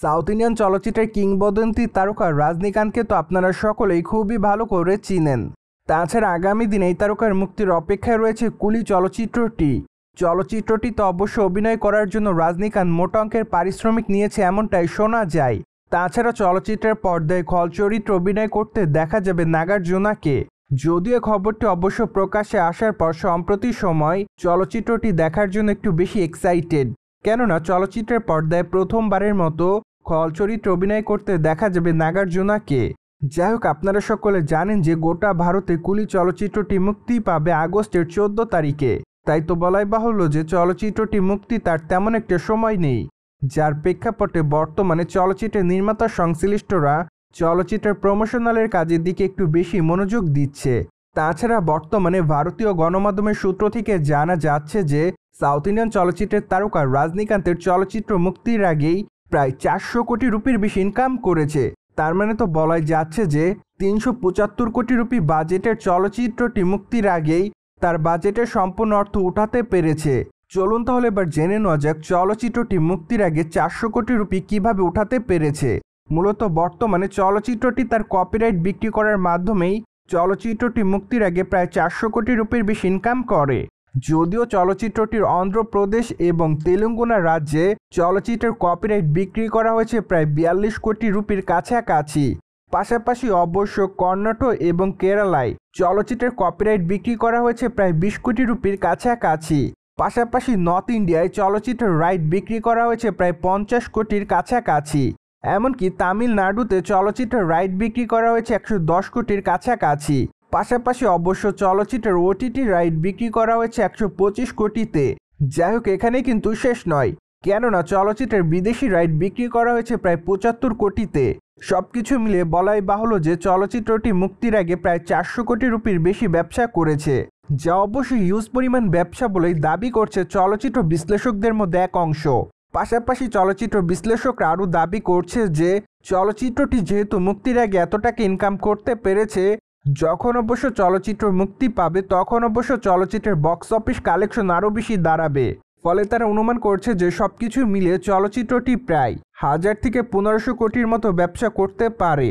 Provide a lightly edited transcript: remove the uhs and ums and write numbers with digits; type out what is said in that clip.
South Indian চলচ্চিত্রের কিংবদন্তি তারকা রজনীকান্তকে তো আপনারা সকলেই খুবই ভালো করে চিনেন। তাছাড়া আগামী দিনে এই তারকার মুক্তির অপেক্ষায় রয়েছে কুলি চলচ্চিত্রটিতে অবশ্য অভিনয় করার জন্য রজনীকান্ত মোটা অঙ্কের পারিশ্রমিক নিয়েছে এমনটাই শোনা যায়। তাছাড়া চলচ্চিত্রের পর্দায় খল চরিত্রে অভিনয় করতে দেখা যাবে নাগার্জুনাকে। যদিও খবরটি অবশ্য প্রকাশ্যে আসার পর সম্প্রতি সময় চলচ্চিত্রটি দেখার জন্য একটু বেশি এক্সাইটেড, কেননা চলচ্চিত্রের পর্দায় প্রথমবারের মতো খল চরিত্রে অভিনয় করতে দেখা যাবে নাগার্জুনাকে। যাই হোক, আপনারা সকলে জানেন যে গোটা ভারতে কুলি চলচ্চিত্রটি মুক্তি পাবে আগস্টের 14 তারিখে। তাই তো বলাই বাহুল্য যে চলচ্চিত্রটি মুক্তি তার তেমন একটা সময় নেই, যার প্রেক্ষাপটে বর্তমানে চলচ্চিত্রের নির্মাতা সংশ্লিষ্টরা চলচ্চিত্রের প্রমোশনালের কাজের দিকে একটু বেশি মনোযোগ দিচ্ছে। তাছাড়া বর্তমানে ভারতীয় গণমাধ্যমের সূত্র থেকে জানা যাচ্ছে যে সাউথ ইন্ডিয়ান চলচ্চিত্রের তারকা রজনীকান্তের চলচ্চিত্র মুক্তির আগেই প্রায় 400 কোটি রুপির বেশি ইনকাম করেছে। তার মানে তো বলাই যাচ্ছে যে 375 কোটি রুপি বাজেটের চলচ্চিত্রটি মুক্তির আগেই তার বাজেটের সম্পূর্ণ অর্থ উঠাতে পেরেছে। চলুন তাহলে এবার জেনে নেওয়া যাক চলচ্চিত্রটি মুক্তির আগে 400 কোটি রুপি কিভাবে উঠাতে পেরেছে। মূলত বর্তমানে চলচ্চিত্রটি তার কপিরাইট বিক্রি করার মাধ্যমেই চলচ্চিত্রটি মুক্তির আগে প্রায় 400 কোটি রুপির বেশি ইনকাম করে। যদিও চলচ্চিত্রটির অন্ধ্রপ্রদেশ এবং তেলেঙ্গানা রাজ্যে চলচ্চিত্রের কপিরাইট বিক্রি করা হয়েছে প্রায় 42 কোটি রুপির কাছাকাছি। পাশাপাশি অবশ্য কর্ণাটক এবং কেরালায় চলচ্চিত্রের কপিরাইট বিক্রি করা হয়েছে প্রায় 20 কোটি রুপির কাছাকাছি। পাশাপাশি নর্থ ইন্ডিয়ায় চলচ্চিত্রের রাইট বিক্রি করা হয়েছে প্রায় 50 কোটির কাছাকাছি। এমনকি তামিলনাড়ুতে চলচ্চিত্রের রাইট বিক্রি করা হয়েছে 110 কোটির কাছাকাছি। পাশাপাশি অবশ্য চলচ্চিত্রের ওটিটি রাইট বিক্রি করা হয়েছে 125 কোটিতে। যাই হোক, এখানে কিন্তু শেষ নয়, কেননা চলচ্চিত্রের বিদেশি রাইট বিক্রি করা হয়েছে প্রায় 75 কোটিতে। সবকিছু মিলিয়ে বলাই বাহুল্য যে চলচ্চিত্রটি মুক্তির আগে প্রায় 400 কোটি রুপির বেশি ব্যবসা করেছে, যা অবশ্যই হিউজ পরিমাণ ব্যবসা বলেই দাবি করছে চলচ্চিত্র বিশ্লেষকদের মধ্যে এক অংশ। পাশাপাশি চলচ্চিত্র বিশ্লেষকরা আরও দাবি করছে যে চলচ্চিত্রটি যেহেতু মুক্তির আগে এত টাকা ইনকাম করতে পেরেছে, যখন অবশ্য চলচ্চিত্র মুক্তি পাবে তখন অবশ্য চলচ্চিত্রের বক্স অফিস কালেকশন আরও বেশি দাঁড়াবে। ফলে তারা অনুমান করছে যে সবকিছু মিলিয়ে চলচ্চিত্রটি প্রায় 1000 থেকে 1500 কোটির মতো ব্যবসা করতে পারে।